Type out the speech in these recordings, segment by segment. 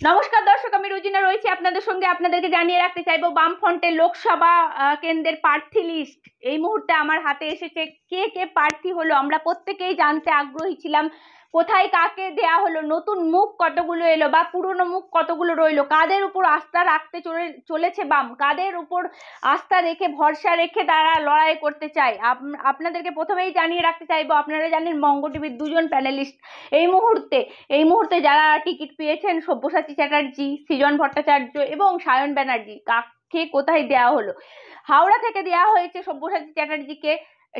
নমস্কার দর্শক, আমি রুজিনা রয়েছি আপনাদের সঙ্গে। আপনাদেরকে জানিয়ে রাখতে চাইবো বামফ্রন্টের লোকসভা কেন্দ্রের প্রার্থী লিস্ট এই মুহূর্তে আমার হাতে এসেছে। কে কে প্রার্থী হলো আমরা প্রত্যেকেই জানতে আগ্রহী ছিলাম। কোথায় কাকে দেয়া হলো, নতুন মুখ কতগুলো এলো বা পুরনো মুখ কতগুলো রইলো, কাদের উপর আস্থা রাখতে চলেছে বাম, কাদের উপর আস্থা রেখে ভরসা রেখে তারা লড়াই করতে চায়। আপনাদেরকে প্রথমেই জানিয়ে রাখতে চাইবো, আপনারা জানেন বঙ্গ টিভির দুজন প্যানেলিস্ট এই মুহূর্তে যারা টিকিট পেয়েছেন, সব্যসাচী চ্যাটার্জি, সৃজন ভট্টাচার্য এবং সায়ন ব্যানার্জি, কাকে কোথায় দেওয়া হলো। হাওড়া থেকে দেওয়া হয়েছে সব্যসাচী চ্যাটার্জিকে,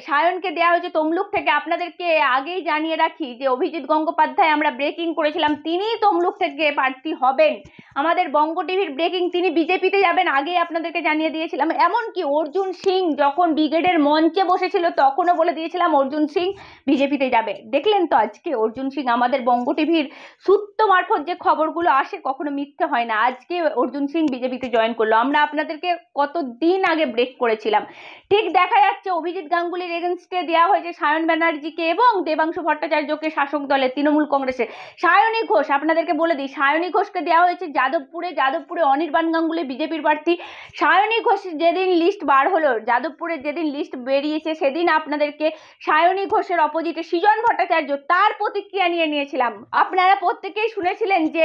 সায়নকে দেওয়া হয়েছে তমলুক থেকে। আপনাদেরকে আগেই জানিয়ে রাখি যে অভিজিৎ গঙ্গোপাধ্যায় আমরা ব্রেকিং করেছিলাম, তিনিই তমলুক থেকে প্রার্থী হবেন। আমাদের বঙ্গ টিভির ব্রেকিং, তিনি বিজেপিতে যাবেন আগেই আপনাদেরকে জানিয়ে দিয়েছিলাম। এমনকি অর্জুন সিং যখন ব্রিগেডের মঞ্চে বসেছিল তখনও বলে দিয়েছিলাম অর্জুন সিং বিজেপিতে যাবে। দেখলেন তো আজকে অর্জুন সিং, আমাদের বঙ্গ টিভির সূত্র মারফত যে খবরগুলো আসে কখনো মিথ্যে হয় না, আজকে অর্জুন সিং বিজেপিতে জয়েন করলো। আমরা আপনাদেরকে কতদিন আগে ব্রেক করেছিলাম। ঠিক দেখা যাচ্ছে অভিজিৎ গাঙ্গুলির এগেনস্টে দেওয়া হয়েছে সায়ন ব্যানার্জিকে এবং দেবাংশু ভট্টাচার্যকে শাসক দলের তৃণমূল কংগ্রেসের। সায়নী ঘোষ, আপনাদেরকে বলে দিই, সায়নী ঘোষকে দেওয়া হয়েছে যাদবপুরে অনির্বাণ গাঙ্গুলি বিজেপির প্রার্থী। সায়নী ঘোষ যেদিন লিস্ট বার হলো, যাদবপুরে যেদিন লিস্ট বেরিয়েছে সেদিন আপনাদেরকে সায়নী ঘোষের অপোজিটে সৃজন ভট্টাচার্য, তার প্রতিক্রিয়া নিয়েছিলাম। আপনারা প্রত্যেকেই শুনেছিলেন যে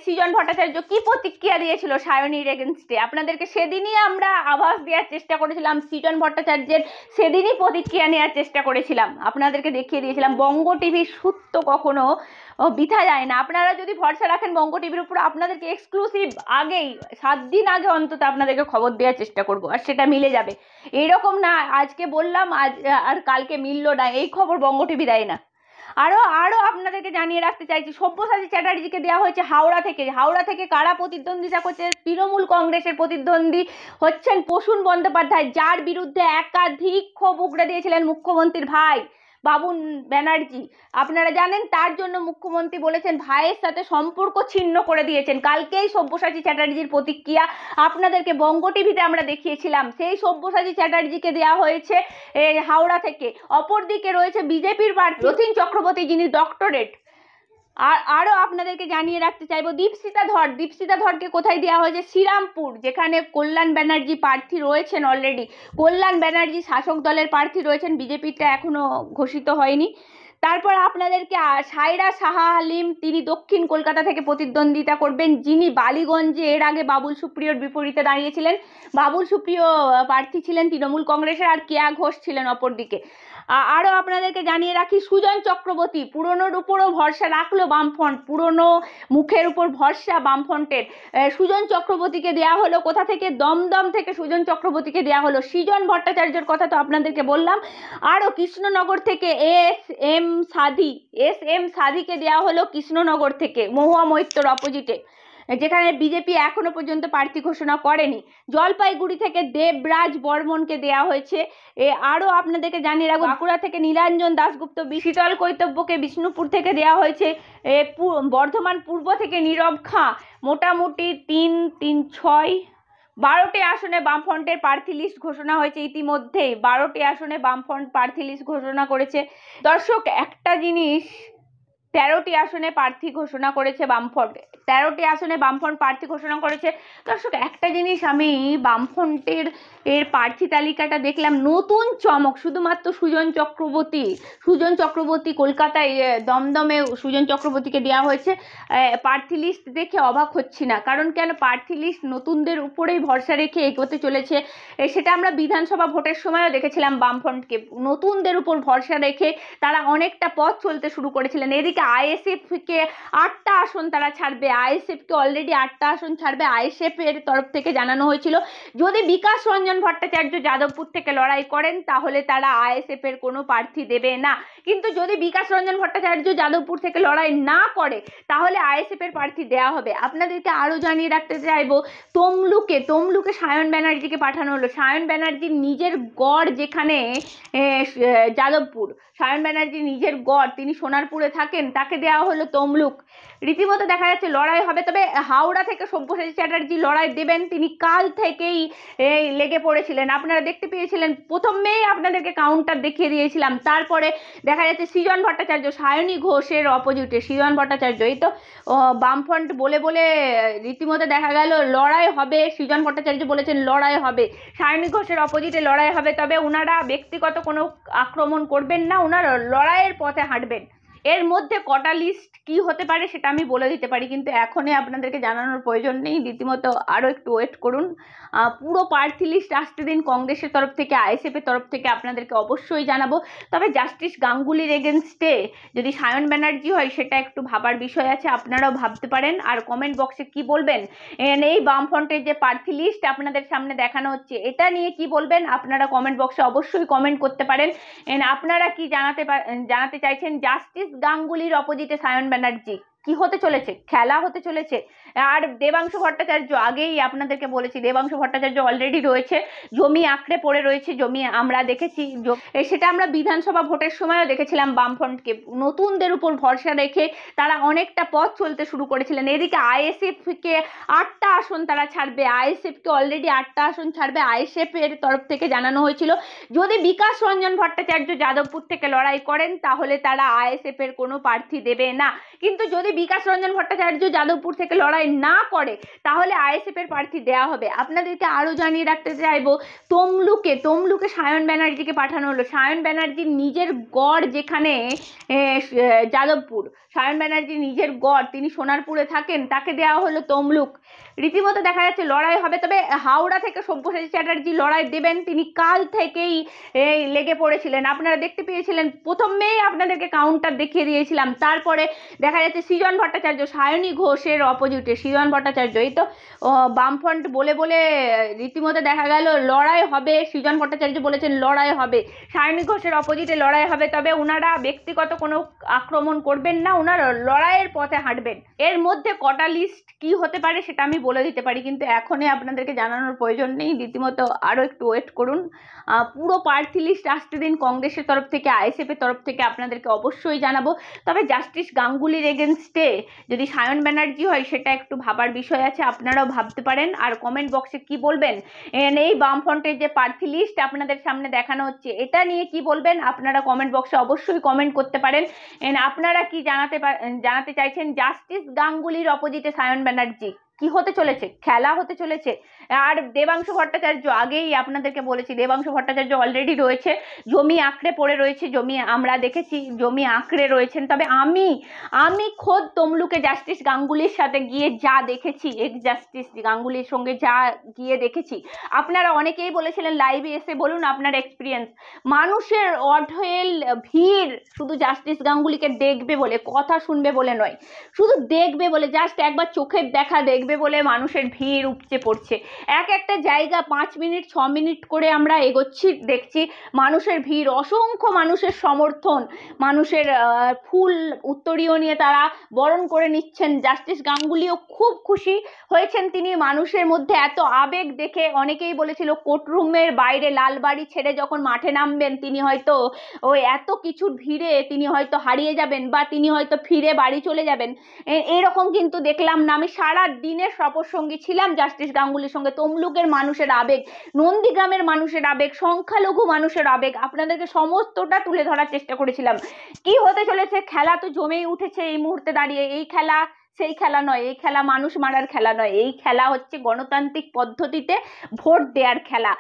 সৃজন ভট্টাচার্য কি প্রতিক্রিয়া দিয়েছিল সায়নীর এগেনস্টে। আপনাদেরকে সেদিনই আমরা আভাস দেওয়ার চেষ্টা করেছিলাম, সৃজন ভট্টাচার্যের সেদিনই প্রতিক্রিয়া নেওয়ার চেষ্টা করেছিলাম, আপনাদেরকে দেখিয়ে দিয়েছিলাম। বঙ্গ টিভির সূত্র কখনো বৃথা যায় না। আপনারা যদি ভরসা রাখেন বঙ্গ টিভির উপর, আপনাদেরকে এক্সক্লুসিভ আগেই 7 দিন আগে অন্তত আপনাদেরকে খবর দেওয়ার চেষ্টা করব, আর সেটা মিলে যাবে। এইরকম না আজকে বললাম আজ আর কালকে মিললো না, এই খবর বঙ্গ টিভি দেয় না। আরো আপনাদেরকে জানিয়ে রাখতে চাইছি, সব্যসাচী চ্যাটার্জিকে দেওয়া হয়েছে হাওড়া থেকে কারা প্রতিদ্বন্দ্বিতা করছে? তৃণমূল কংগ্রেসের প্রতিদ্বন্দ্বী হচ্ছেন প্রসূন বন্দ্যোপাধ্যায়, যার বিরুদ্ধে একাধিক ক্ষোভ উগড়ে দিয়েছিলেন মুখ্যমন্ত্রীর ভাই বাবুল ব্যানার্জি। আপনারা জানেন তার জন্য মুখ্যমন্ত্রী বলেছেন ভাইয়ের সাথে সম্পর্ক ছিন্ন করে দিয়েছেন। কালকেই সব্যসাচী চ্যাটার্জির প্রতিক্রিয়া আপনাদেরকে বঙ্গ টিভিতে আমরা দেখিয়েছিলাম। সেই সব্যসাচী চ্যাটার্জিকে দেওয়া হয়েছে হাওড়া থেকে। অপরদিকে রয়েছে বিজেপির প্রার্থী যতীন চক্রবর্তী, যিনি ডক্টরেট। আরো আপনাদেরকে জানিয়ে রাখতে চাইবো দীপশিতা ধরকে কোথায় দেওয়া হয়েছে? শ্রীরামপুর, যেখানে কল্যাণ ব্যানার্জি প্রার্থী রয়েছেন অলরেডি। কল্যাণ ব্যানার্জি শাসক দলের প্রার্থী রয়েছেন, বিজেপিটা এখনো ঘোষিত হয়নি। তারপর আপনাদেরকে সাইরা সাহা হালিম, তিনি দক্ষিণ কলকাতা থেকে প্রতিদ্বন্দ্বিতা করবেন, যিনি বালিগঞ্জে এর আগে বাবুল সুপ্রিয়র বিপরীতে দাঁড়িয়েছিলেন। বাবুল সুপ্রিয় প্রার্থী ছিলেন তৃণমূল কংগ্রেসের, আর কেয়া ঘোষ ছিলেন অপরদিকে। আরো আপনাদেরকে জানিয়ে রাখি সুজন চক্রবর্তী, পুরনোর উপরও ভরসা রাখলো বামফ্রন্ট, পুরনো মুখের উপর ভরসা বামফ্রন্টের। সুজন চক্রবর্তীকে দেওয়া হলো কোথা থেকে? দমদম থেকে সুজন চক্রবর্তীকে দেওয়া হলো। সৃজন ভট্টাচার্যের কথা তো আপনাদেরকে বললাম। আরো কৃষ্ণনগর থেকে এস এম সাদিকে দেওয়া হলো কৃষ্ণনগর থেকে, মহুয়া মৈত্রর অপোজিটে, যেখানে বিজেপি এখনো পর্যন্ত প্রার্থী ঘোষণা করেনি। জলপাইগুড়ি থেকে দেবরাজ বর্মনকে দেওয়া হয়েছে। আরো আপনাদেরকে জানিয়ে রাখবো বাঁকুড়া থেকে নীলাঞ্জন দাশগুপ্ত, শীতল কৈতব্যকে বিষ্ণুপুর থেকে দেওয়া হয়েছে। বর্ধমান পূর্ব থেকে নীরব খাঁ। মোটামুটি 12টি আসনে বামফ্রন্টের প্রার্থী লিস্ট ঘোষণা হয়েছে ইতিমধ্যেই। 12টি আসনে বামফ্রন্ট প্রার্থী লিস্ট ঘোষণা করেছে। দর্শক একটা জিনিস, 13টি আসনে প্রার্থী ঘোষণা করেছে বামফ্রন্ট, 13টি আসনে বামফ্রন্ট প্রার্থী ঘোষণা করেছে। দর্শক একটা জিনিস, আমি বামফ্রন্টের প্রার্থী তালিকাটা দেখলাম, নতুন চমক শুধুমাত্র সুজন চক্রবর্তী কলকাতায়, দমদমে সুজন চক্রবর্তীকে দেওয়া হয়েছে। প্রার্থী লিস্ট দেখে অবাক হচ্ছি না, কারণ কেন? প্রার্থী লিস্ট নতুনদের উপরেই ভরসা রেখে এগোতে চলেছে। সেটা আমরা বিধানসভা ভোটের সময়ও দেখেছিলাম, বামফ্রন্টকে নতুনদের উপর ভরসা রেখে তারা অনেকটা পথ চলতে শুরু করেছিলেন। এদিকে আইএসএফকে 8টা আসন তারা ছাড়বে, আইএসএফকে অলরেডি 8টা আসন ছাড়বে। আইএসএফ এর তরফ থেকে জানানো হয়েছিল যদি বিকাশ রঞ্জন ভট্টাচার্য যাদবপুর থেকে লড়াই করেন তাহলে তারা আইএসএফ এর কোনো প্রার্থী দেবে না, কিন্তু যদি বিকাশ রঞ্জন ভট্টাচার্য যাদবপুর থেকে লড়াই না করে তাহলে আইএসএফ এর প্রার্থী দেওয়া হবে। আপনাদেরকে আরো জানিয়ে রাখতে চাইবো, তমলুকে সায়ন ব্যানার্জিকে পাঠানো হলো। সায়ন ব্যানার্জির নিজের গড় যেখানে যাদবপুর, সায়ন ব্যানার্জি নিজের গড়, তিনি সোনারপুরে থাকেন, তাকে দেওয়া হলো তমলুক। রীতিমতো দেখা যাচ্ছে লড়াই হবে, তবে হাওড়া থেকে সব্যসাচী চ্যাটার্জি লড়াই দেবেন, তিনি কাল থেকেই লেগে পড়েছিলেন। আপনারা দেখতে পেয়েছিলেন, প্রথমেই আপনাদেরকে কাউন্টার দেখিয়ে দিয়েছিলাম, তারপরে দেখা যাচ্ছে সৃজন ভট্টাচার্য, সায়নী ঘোষের অপোজিটে সৃজন ভট্টাচার্য, এই তো বামফ্রন্ট বলে বলে রীতিমতো দেখা গেল লড়াই হবে। সৃজন ভট্টাচার্য বলেছেন লড়াই হবে, সায়নী ঘোষের অপোজিটে লড়াই হবে, তবে ওনারা ব্যক্তিগত কোনো আক্রমণ করবেন না, ওনারা লড়াইয়ের পথে হাঁটবেন। এর মধ্যে কটা লিস্ট কি হতে পারে সেটা আমি বলে দিতে পারি, কিন্তু এখনই আপনাদেরকে জানানোর প্রয়োজন নেই, রীতিমতো আরও একটু ওয়েট করুন। পুরো প্রার্থী লিস্ট আসতে দিন, কংগ্রেসের তরফ থেকে, আইএসএফ এর তরফ থেকে আপনাদেরকে অবশ্যই জানাবো। তবে জাস্টিস গাঙ্গুলির এগেনস্টে যদি সায়ন ব্যানার্জি হয় সেটা একটু ভাবার বিষয় আছে, আপনারাও ভাবতে পারেন। আর কমেন্ট বক্সে কি বলবেন, এই বামফ্রন্টের যে প্রার্থী লিস্ট আপনাদের সামনে দেখানো হচ্ছে এটা নিয়ে কি বলবেন, আপনারা কমেন্ট বক্সে অবশ্যই কমেন্ট করতে পারেন। আপনারা কি জানাতে চাইছেন, জাস্টিস গাঙ্গুলির অপোজিটে সায়ন ব্যানার্জি, কি হতে চলেছে, খেলা হতে চলেছে। আর দেবাংশু ভট্টাচার্য, আগেই আপনাদেরকে বলেছি দেবাংশু ভট্টাচার্য অলরেডি রয়েছে, জমি আঁকড়ে পড়ে রয়েছে, জমি আমরা দেখেছি, সেটা আমরা বিধানসভা ভোটের সময়ও দেখেছিলাম। বামফ্রন্টকে নতুনদের উপর ভরসা রেখে তারা অনেকটা পথ চলতে শুরু করেছিলেন। এদিকে আইএসএফ কে 8টা আসন তারা ছাড়বে, আইএসএফ কে অলরেডি 8টা আসন ছাড়বে। আইএসএফ এর তরফ থেকে জানানো হয়েছিল যদি বিকাশ রঞ্জন ভট্টাচার্য যাদবপুর থেকে লড়াই করেন তাহলে তারা আইএসএফ এর কোনো প্রার্থী দেবে না, কিন্তু যদি বিকাশ রঞ্জন ভট্টাচার্য যাদবপুর থেকে লড়াই না করে তাহলে আইএসএফ এর প্রার্থী দেওয়া হবে। আপনাদেরকে আরো জানিয়ে রাখতে চাইবো, তমলুকে সায়ন ব্যানার্জিকে পাঠানো হলো। সায়ন ব্যানার্জির নিজের গড় যেখানে যাদবপুর, সায়ন ব্যানার্জির নিজের গড়, তিনি সোনারপুরে থাকেন, তাকে দেওয়া হলো তমলুক। রীতিমতো দেখা যাচ্ছে লড়াই হবে, তবে হাওড়া থেকে সব্যসাচী চ্যাটার্জি লড়াই দেবেন, তিনি কাল থেকেই লেগে পড়েছিলেন। আপনারা দেখতে পেয়েছিলেন, প্রথমেই আপনাদেরকে কাউন্টার দেখিয়ে দিয়েছিলাম, তারপরে দেখা যাচ্ছে সৃজন ভট্টাচার্য, সায়নী ঘোষের অপোজিটে সৃজন ভট্টাচার্য, এই তো বামফ্রন্ট বলে বলে রীতিমতো দেখা গেল লড়াই হবে। সৃজন ভট্টাচার্য বলেছেন লড়াই হবে, সায়নী ঘোষের অপোজিটে লড়াই হবে, তবে ওনারা ব্যক্তিগত কোনো আক্রমণ করবেন না, ওনারা লড়াইয়ের পথে হাঁটবেন। এর মধ্যে কটা লিস্ট কি হতে পারে সেটা আমি বলে দিতে পারি, কিন্তু এখনই আপনাদেরকে জানানোর প্রয়োজন নেই, রীতিমতো আরও একটু ওয়েট করুন। পুরো প্রার্থী লিস্ট আসতে দিন, কংগ্রেসের তরফ থেকে, আইএসএফ এর তরফ থেকে আপনাদেরকে অবশ্যই জানাবো। তবে জাস্টিস গাঙ্গুলির এগেনস্টে যদি সায়ন ব্যানার্জি হয় সেটা একটু ভাবার বিষয় আছে, আপনারাও ভাবতে পারেন। আর কমেন্ট বক্সে কি বলবেন, এই বামফ্রন্টের যে প্রার্থী লিস্ট আপনাদের সামনে দেখানো হচ্ছে এটা নিয়ে কি বলবেন, আপনারা কমেন্ট বক্সে অবশ্যই কমেন্ট করতে পারেন। আপনারা কি জানাতে চাইছেন, জাস্টিস গাঙ্গুলির অপোজিটে সায়ন ব্যানার্জি, কি হতে চলেছে, খেলা হতে চলেছে। আর দেবাংশু ভট্টাচার্য, আগেই আপনাদেরকে বলেছি দেবাংশু ভট্টাচার্য অলরেডি রয়েছে, জমি আঁকড়ে পড়ে রয়েছে, জমি আমরা দেখেছি, জমি আঁকড়ে রয়েছেন। তবে আমি খোদ তমলুকে জাস্টিস গাঙ্গুলির সাথে গিয়ে যা দেখেছি, এক্স জাস্টিস গাঙ্গুলির সঙ্গে যা গিয়ে দেখেছি, আপনারা অনেকেই বলেছিলেন লাইভে এসে বলুন আপনার এক্সপিরিয়েন্স, মানুষের অঢেল ভিড়, শুধু জাস্টিস গাঙ্গুলিকে দেখবে বলে, কথা শুনবে বলে নয়, শুধু দেখবে বলে, জাস্ট একবার চোখের দেখা দেখবে বলে মানুষের ভিড় উপচে পড়ছে। একটা জায়গা 5 মিনিট 6 মিনিট করে আমরা এগোচ্ছি, দেখছি মানুষের ভিড়, অসংখ্য মানুষের সমর্থন, মানুষের ফুল উত্তরীয় নিয়ে তারা বরণ করে নিচ্ছেন। জাস্টিস গাঙ্গুলিও খুব খুশি হয়েছেন, তিনি মানুষের মধ্যে এত আবেগ দেখে। অনেকেই বলেছিল কোর্টরুমের বাইরে লালবাড়ি ছেড়ে যখন মাঠে নামবেন তিনি হয়তো ওই এত কিছুর ভিড়ে তিনি হয়তো হারিয়ে যাবেন, বা তিনি হয়তো ফিরে বাড়ি চলে যাবেন, এরকম কিন্তু দেখলাম না। আমি সারা দিনের সফর সঙ্গী ছিলাম জাস্টিস গাঙ্গুলির সঙ্গে। তমলুকের মানুষের আবেগ, নন্দীগ্রামের মানুষের আবেগ, সংখ্যালঘু মানুষের আবেগ, আপনাদেরকে সমস্তটা তুলে ধরার চেষ্টা করেছিলাম। কি হতে চলেছে, খেলা তো জমেই উঠেছে এই মুহূর্তে দাঁড়িয়ে। এই খেলা সেই খেলা নয়, এই খেলা মানুষ মারার খেলা নয়, এই খেলা হচ্ছে গণতান্ত্রিক পদ্ধতিতে ভোট দেওয়ার খেলা।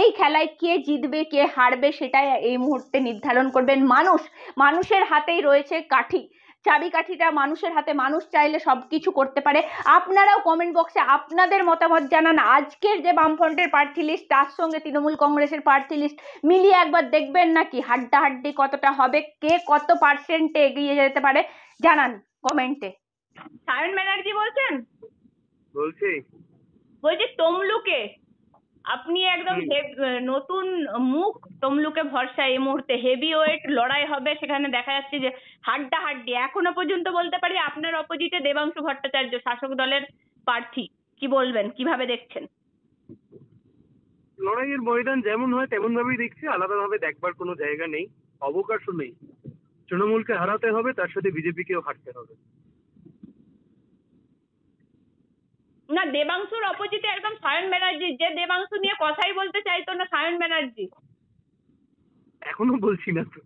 এই খেলায় কে জিতবে কে হারবে সেটাই এই মুহূর্তে নির্ধারণ করবেন মানুষ। মানুষের হাতেই রয়েছে কাঠি, চাবিকাঠিটা মানুষের হাতে, মানুষ চাইলে সবকিছু করতে পারে। আপনারাও কমেন্ট বক্সে আপনাদের মতামত জানান। আজকের যে বামফ্রন্টের প্রার্থী লিস্ট তার সঙ্গে তৃণমূল কংগ্রেসের প্রার্থী লিস্ট মিলিয়ে একবার দেখবেন নাকি হাড্ডাহাড্ডি কতটা হবে, কে কত পার্সেন্টে এগিয়ে যেতে পারে, জানান কমেন্টে। সায়ন ব্যানার্জি বলছেন? বলছি তমলুকে আপনি একদম নতুন মুখ, তমলুকে ভরসা এই মুহূর্তে হেভি ওয়েট লড়াই হবে, সেখানে দেখা যাচ্ছে যে হাড্ডাহাড্ডি। এখনো পর্যন্ত বলতে পারি আপনার অপোজিটে দেবাংশু ভট্টাচার্য, শাসক দলের প্রার্থী। কি বলবেন, কিভাবে দেখছেন? লড়াইয়ের ময়দান যেমন হয় তেমন ভাবেই দেখছি, আলাদাভাবে দেখবার কোনো জায়গা নেই, অবকাশও নেই। তৃণমূলকে হারাতে হবে, তার সাথে বিজেপিকেও হারতে হবে। না, দেবাংশুর অপোজিটে একদম সায়ন ব্যানার্জি, যে দেবাংশু নিয়ে কথাই বলতে চাইতো না, সায়ন ব্যানার্জি। এখনো বলছি না তো,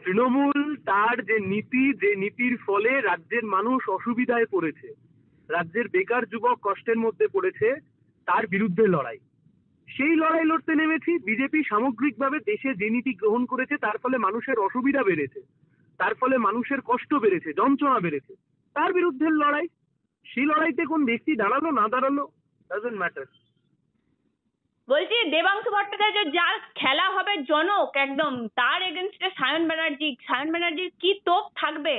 তৃণমূল তার যে নীতি, যে নীতির ফলে রাজ্যের মানুষ অসুবিধায় পড়েছে, রাজ্যের বেকার যুবক কষ্টের মধ্যে পড়েছে, তার বিরুদ্ধে লড়াই। সেই লড়াই লড়তে নেমেছি। বিজেপি সামগ্রিকভাবে দেশে যে নীতি গ্রহণ করেছে তার ফলে মানুষের অসুবিধা বেড়েছে, তার ফলে মানুষের কষ্ট বেড়েছে, যন্ত্রণা বেড়েছে, তার বিরুদ্ধে লড়াই। সেই লড়াইতে কোন ব্যক্তি দাঁড়ালো না দাঁড়ালো ডাজন্ট ম্যাটার। বলছি দেবাংশু ভট্টাচার্য যার খেলা হবে জনক একদম, তার এগেনস্টে সায়ন ব্যানার্জি, সায়ন ব্যানার্জির কি তোপ থাকবে?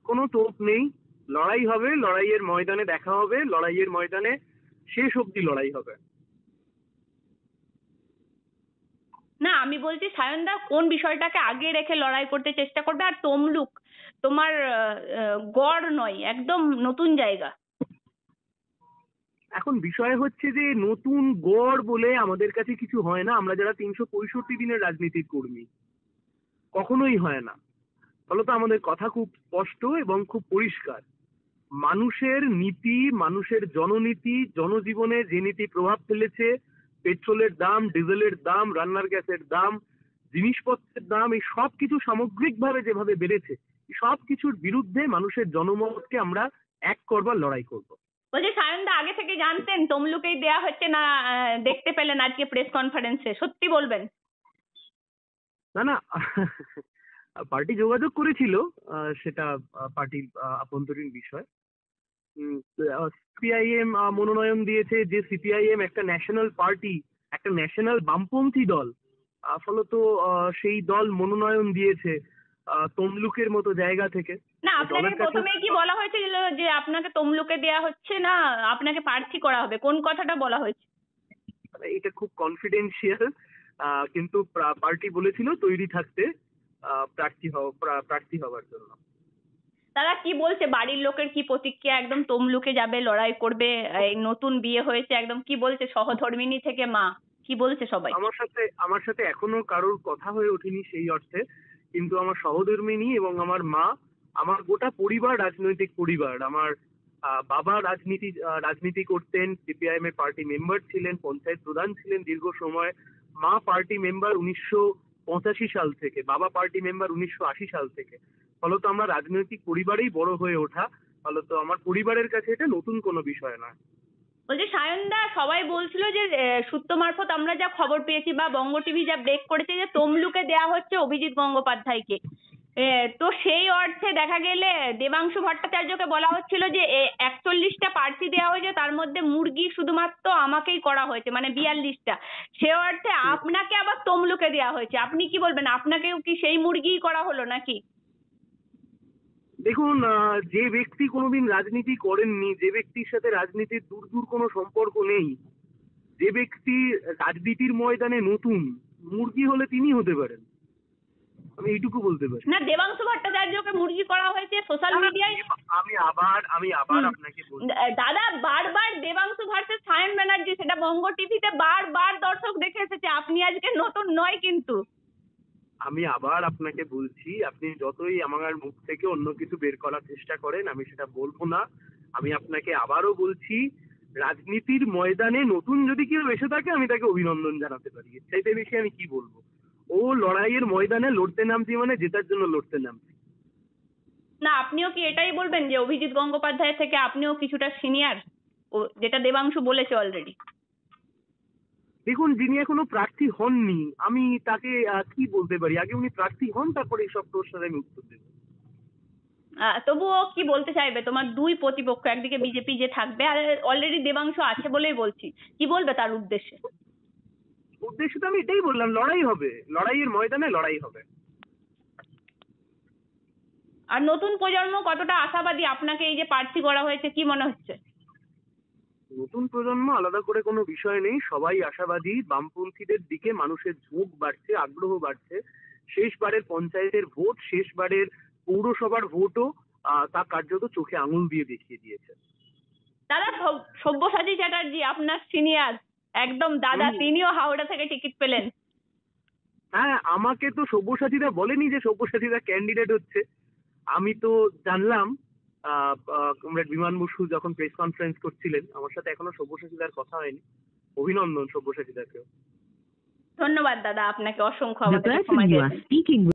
কোনো তোপ নেই, লড়াই হবে, লড়াইয়ের ময়দানে দেখা হবে, লড়াইয়ের ময়দানে শেষ অবধি লড়াই হবে। না, আমি বলছি সায়নদা কোন বিষয়টাকে আগে রেখে লড়াই করতে চেষ্টা করবে, আর তমলুক তোমার গড় নয়, একদম নতুন জায়গা। এখন বিষয় হচ্ছে যে নতুন গড় বলে আমাদের কাছে কিছু হয় না, আমরা যারা 365 দিনের রাজনীতির কর্মী, কখনোই হয় না। ফলত আমাদের কথা খুব স্পষ্ট এবং খুব পরিষ্কার। মানুষের নীতি, মানুষের জননীতি, জনজীবনে যে নীতি প্রভাব ফেলেছে, পেট্রোলের দাম, ডিজেলের দাম, রান্নার গ্যাসের দাম, জিনিসপত্রের দাম, এই সব কিছু সামগ্রিকভাবে যেভাবে বেড়েছে, এই সব কিছুর বিরুদ্ধে মানুষের জনমতকে আমরা এক করবার লড়াই করব। বলছি সায়নদা আগে থেকে জানতেন তমলুকেই দেয়া হচ্ছে না? দেখতে পেলেন আজকে প্রেস কনফারেন্সে, সত্যি বলবেন? না না, পার্টি যোগাযোগ করেছিল, সেটা পার্টির আভ্যন্তরীণ বিষয়। সিপিআইএম মনোনয়ন দিয়েছে, যে সিপিআইএম একটা ন্যাশনাল পার্টি, একটা ন্যাশনাল বামপন্থী দল, ফলত সেই দল মনোনয়ন দিয়েছে তমলুকের মতো জায়গা থেকে। না, আপনাকে দলের কাছে প্রথমেই কি বলা হয়েছিল যে আপনাকে তমলুকে দেয়া হচ্ছে না, আপনাকে প্রার্থী করা হবে? কোন কথাটা বলা হয়েছে? এটা খুব কনফিডেন্সিয়াল, কিন্তু পার্টি বলেছিল তৈরি থাকতে প্রার্থী হওয়ার জন্য। তারা কি বলছে, বাড়ির লোকের কি প্রতিক্রিয়া? একদম তমলুকে যাবে, লড়াই করবে, এই নতুন বিয়ে হয়েছে, একদম কি বলছে সহধর্মিণী থেকে মা, কি বলছে সবাই? আমার সাথে এখনো কারোর কথা হয়ে ওঠেনি সেই অর্থে, কিন্তু আমার সহধর্মিণী এবং আমার মা, আমার গোটা পরিবার রাজনৈতিক পরিবার। আমার বাবা রাজনীতি করতেন, সিপিআইএম এর পার্টি মেম্বার ছিলেন, পঞ্চায়েত প্রধান ছিলেন দীর্ঘ সময়। মা পার্টি মেম্বার 1985 সাল থেকে, বাবা পার্টি মেম্বার 1980 সাল থেকে। ফলত আমরা রাজনৈতিক পরিবারেই বড় হয়ে ওঠা, ফলত আমার পরিবারের কাছে এটা নতুন কোনো বিষয় নয়। বলছি সায়নদা, সবাই বলছিল যে সূত্র মারফত আমরা যা খবর পেয়েছি বা বঙ্গ টিভি যা ব্রেক করেছে, যে তমলুকে দেয়া হচ্ছে অভিজিৎ গঙ্গোপাধ্যায়কে। তো সেই অর্থে দেখা গেলে দেবাংশু ভট্টাচার্যকে বলা হচ্ছিল যে 41টা প্রার্থী দেওয়া হয়েছে, তার মধ্যে মুরগি শুধুমাত্র আমাকেই করা হয়েছে, মানে 42টা। সে অর্থে আপনাকে আবার তমলুকে দেওয়া হয়েছে, আপনি কি বলবেন? আপনাকেও কি সেই মুরগিই করা হলো নাকি? দেখুন, যে ব্যক্তি কোনোদিন রাজনীতি করেননি, যে ব্যক্তির সাথে রাজনীতির দূর দূর কোনো সম্পর্ক নেই, যে ব্যক্তি রাজনীতির ময়দানে নতুন, মুরগি হলে তিনি হতে পারেন, আমি এইটুকু বলতে পারি। না, দেবাংশু ভট্টাচার্যকে মুরগি করা হয়েছে সোশ্যাল মিডিয়ায়। আমি আবার আপনাকে বলছি, দাদা, বারবার দেবাংশু ভার্সেস সায়ন ব্যানার্জি, সেটা বঙ্গ টিভিতে বারবার দর্শক দেখে এসেছে, আপনি আজকে নতুন নয় কিন্তু। আমি আবার আপনাকে বলছি, আপনি যতই আমার মুখ থেকে অন্য কিছু বের করার চেষ্টা করেন, আমি সেটা বলবো না। আমি আপনাকে আবারও বলছি, রাজনীতির ময়দানে নতুন যদি কেউ এসে থাকে, আমি তাকে অভিনন্দন জানাতে পারি, এর চাইতে বেশি আমি কি বলবো। ও লড়াইয়ের ময়দানে লড়তে নামছি মানে জেতার জন্য লড়তে নামছি। না, আপনিও কি এটাই বলবেন যে অভিজিৎ গঙ্গোপাধ্যায় থেকে আপনিও কিছুটা সিনিয়র, যেটা দেবাংশু বলেছে অলরেডি? দেখুন, যিনি এখনো প্রার্থী হননি, আমি তাকে কি বলতে পারি? আগে উনি প্রার্থী হন, তারপরে এইসব প্রশ্নের আমি উত্তর দেবো। তবুও কি বলতে চাইবে? তোমার দুই প্রতিপক্ষ, একদিকে বিজেপি যে থাকবে, আর অলরেডি দেবাংশু আছে বলেই বলছি, কি বলবে তার উদ্দেশ্যে? উদ্দেশ্য তো আমি এটাই বললাম, লড়াই হবে, লড়াইয়ের ময়দানে লড়াই হবে। আর নতুন প্রজন্ম কতটা আশাবাদী? আপনাকে এই যে প্রার্থী করা হয়েছে, কি মনে হচ্ছে? নতুন প্রজন্ম আলাদা করে কোনো বিষয় নেই, সবাই আশাবাদী। বামপন্থীদের দিকে মানুষের ঝোঁক বাড়ছে, আগ্রহ বাড়ছে। শেষবারের পঞ্চায়েতের ভোট, শেষবারের পৌরসভার ভোটও তা কার্যত চোখে আঙুল দিয়ে দেখিয়ে দিয়েছে। দাদা, সব্যসাচী চ্যাটার্জি আপনার সিনিয়র একদম দাদা, তিনিও হাওড়া থেকে টিকিট পেলেন। হ্যাঁ, আমাকে তো সব্যসাচীরা বলেনি যে সব্যসাচীরা ক্যান্ডিডেট হচ্ছে। আমি তো জানলাম কমরেড বিমান বসু যখন প্রেস কনফারেন্স করছিলেন, আমার সাথে এখনো সব্যসাচীদার কথা হয়নি। অভিনন্দন সব্যসাচীদাকেও। ধন্যবাদ দাদা, আপনাকে অসংখ্য The আমাদের person সময় you দিয়েছেন। are speaking with